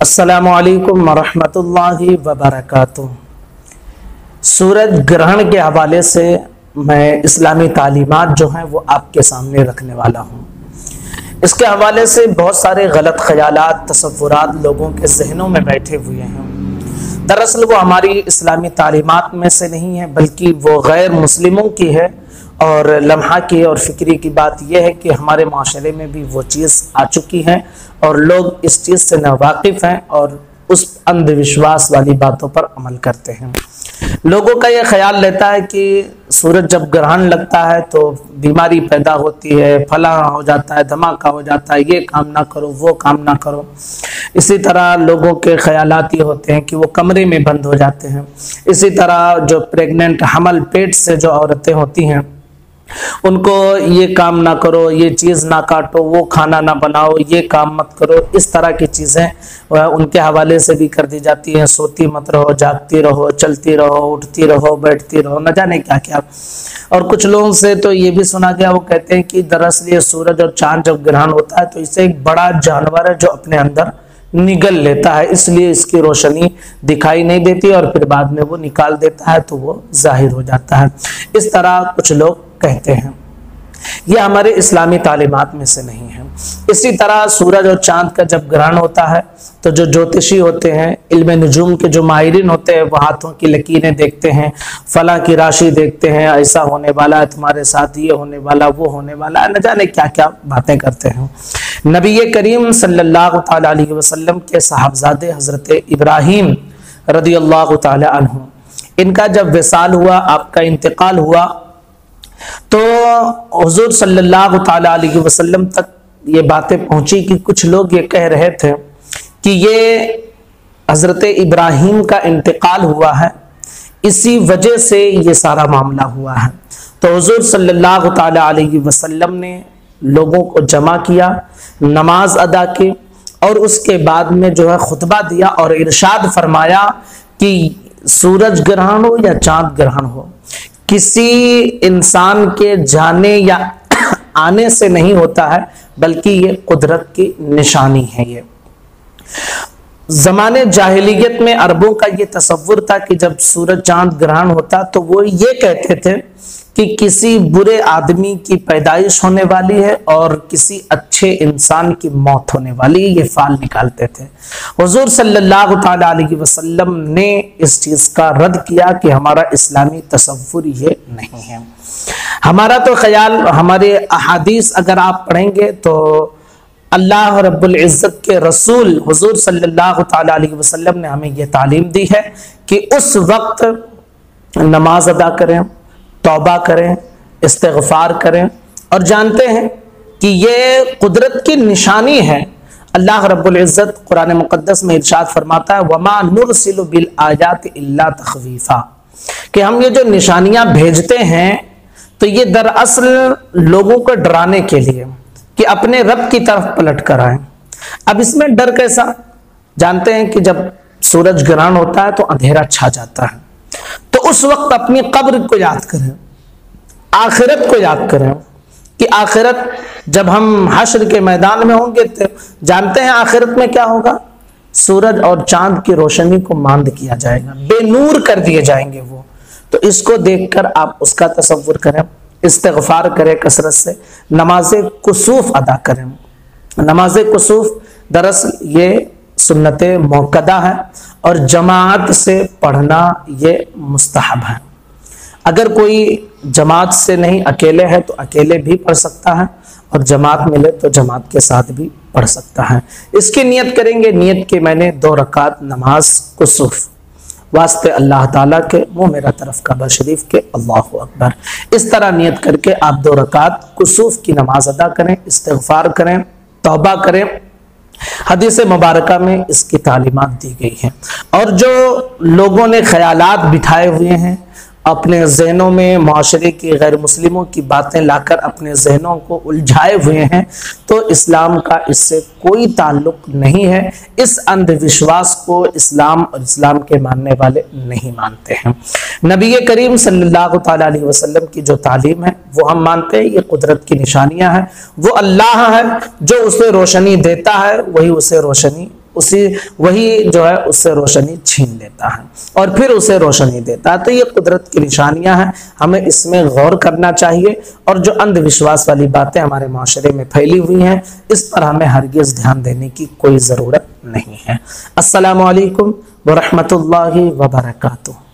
अस्सलामु अलैकुम वरहमतुल्लाहि वबरकातुह। सूरज ग्रहण के हवाले से मैं इस्लामी तालीमात जो हैं वो आपके सामने रखने वाला हूँ। इसके हवाले से बहुत सारे गलत ख्यालात तसव्वुरात लोगों के जहनों में बैठे हुए हैं। दरअसल वो हमारी इस्लामी तालीमात में से नहीं है, बल्कि वो गैर मुस्लिमों की है। और लम्हा की और फिक्री की बात यह है कि हमारे माशरे में भी वो चीज़ आ चुकी है और लोग इस चीज़ से नावाकिफ़ हैं और उस अंधविश्वास वाली बातों पर अमल करते हैं। लोगों का यह ख्याल रहता है कि सूरज जब ग्रहण लगता है तो बीमारी पैदा होती है, फला हो जाता है, धमाका हो जाता है, ये काम ना करो, वो काम ना करो। इसी तरह लोगों के ख्यालात ये होते हैं कि वो कमरे में बंद हो जाते हैं। इसी तरह जो प्रेग्नेंट हमल पेट से जो औरतें होती हैं उनको ये काम ना करो, ये चीज़ ना काटो, वो खाना ना बनाओ, ये काम मत करो, इस तरह की चीज़ें उनके हवाले से भी कर दी जाती हैं। सोती मत रहो, जागती रहो, चलती रहो, उठती रहो, बैठती रहो, न जाने क्या क्या। और कुछ लोगों से तो ये भी सुना गया, वो कहते हैं कि दरअसल ये सूरज और चांद जब ग्रहण होता है तो इसे एक बड़ा जानवर है जो अपने अंदर निगल लेता है, इसलिए इसकी रोशनी दिखाई नहीं देती और फिर बाद में वो निकाल देता है तो वो जाहिर हो जाता है। इस तरह कुछ लोग कहते हैं। ये हमारे इस्लामी तालीमात में से नहीं है। इसी तरह सूरज और चांद का जब ग्रहण होता है तो जो ज्योतिषी होते हैं, इल्म नुजूम के जो माहिरीन होते हैं, वो हाथों की लकीरें देखते हैं, फला की राशि देखते हैं, ऐसा होने वाला है तुम्हारे साथ, ये होने वाला, वो होने वाला है, न जाने क्या क्या बातें करते हैं। नबी करीम सल्लल्लाहु तआला अलैहि वसल्लम के साहबजादे हजरत इब्राहीम रदियल्लाहु तआला अन्हु, इनका जब विसाल हुआ, आपका इंतकाल हुआ, तो हुजूर सल्लल्लाहु तआला अलैहि वसल्लम तक ये बातें पहुंची कि कुछ लोग ये कह रहे थे कि ये हजरत इब्राहीम का इंतकाल हुआ है, इसी वजह से ये सारा मामला हुआ है। तो हुजूर सल्लल्लाहु तआला अलैहि वसल्लम ने लोगों को जमा किया, नमाज अदा की और उसके बाद में जो है खुतबा दिया और इरशाद फरमाया कि सूरज ग्रहण हो या चांद ग्रहण हो, किसी इंसान के जाने या आने से नहीं होता है, बल्कि ये कुदरत की निशानी है। ये ज़माने जाहिलियत में अरबों का ये तसव्वुर था कि जब सूरज चांद ग्रहण होता तो वो ये कहते थे कि किसी बुरे आदमी की पैदाइश होने वाली है और किसी अच्छे इंसान की मौत होने वाली है, ये फाल निकालते थे। हुजूर सल्लल्लाहु तआला अलैहि वसल्लम ने इस चीज़ का रद्द किया कि हमारा इस्लामी तसव्वुर ये नहीं है। हमारा तो ख्याल, हमारे अहादीस अगर आप पढ़ेंगे तो अल्लाह रब्बुल इज़्ज़त के रसूल हुजूर सल्लल्लाहु तआला अलैहि वसल्लम ने हमें ये तालीम दी है कि उस वक्त नमाज अदा करें, तौबा करें, इस्तिग़फ़ार करें और जानते हैं कि ये कुदरत की निशानी है। अल्लाह रब्बुल इज़्ज़त कुरान मुक़द्दस में इरशाद फरमाता है, वमा नुरसिलु बिल आयाति इल्ला तख़वीफ़ा, कि हम ये जो निशानियां भेजते हैं तो ये दरअसल लोगों को डराने के लिए कि अपने रब की तरफ पलट कर आए। अब इसमें डर कैसा? जानते हैं कि जब सूरज ग्रहण होता है तो अंधेरा छा जाता है, तो उस वक्त अपनी कब्र को याद करें, आखिरत को याद करें कि आखिरत जब हम हश्र के मैदान में होंगे तो जानते हैं आखिरत में क्या होगा? सूरज और चांद की रोशनी को मांद किया जाएगा, बेनूर कर दिए जाएंगे वो। तो इसको देखकर आप उसका तसव्वुर करें, इस्तिग़फ़ार करें कसरत से, नमाज कुसूफ अदा करें। नमाज कुसूफ दरअसल ये सुन्नत मुअक्कदा है और जमात से पढ़ना ये मुस्तहब है। अगर कोई जमात से नहीं, अकेले है तो अकेले भी पढ़ सकता है और जमात मिले तो जमात के साथ भी पढ़ सकता है। इसकी नियत करेंगे, नियत के मैंने 2 रकात नमाज कुसूफ वास्ते अल्लाह ताला के, मुँह मेरा तरफ काबा शरीफ के, अल्लाहु अकबर। इस तरह नियत करके आप 2 रकात कुसूफ की नमाज अदा करें, इस्तिग़फ़ार करें, तौबा करें। हदीस मुबारका में इसकी तालीमात दी गई है। और जो लोगों ने ख्यालात बिठाए हुए हैं अपने जहनों में, माशरे की गैर मुस्लिमों की बातें लाकर अपने जहनों को उलझाए हुए हैं, तो इस्लाम का इससे कोई ताल्लुक नहीं है। इस अंधविश्वास को इस्लाम और इस्लाम के मानने वाले नहीं मानते हैं। नबी करीम सल्लल्लाहु तआला अलैहि वसल्लम की जो तालीम है वो हम मानते हैं, ये कुदरत की निशानियां हैं। वो अल्लाह है जो उसे रोशनी देता है, वही उसे रोशनी वही जो है उससे रोशनी छीन लेता है और फिर उसे रोशनी देता है। तो ये कुदरत की निशानियां हैं, हमें इसमें गौर करना चाहिए। और जो अंधविश्वास वाली बातें हमारे माशरे में फैली हुई हैं, इस पर हमें हरगिज ध्यान देने की कोई ज़रूरत नहीं है। अस्सलामु अलैकुम व रहमतुल्लाहि व बरकातुहू।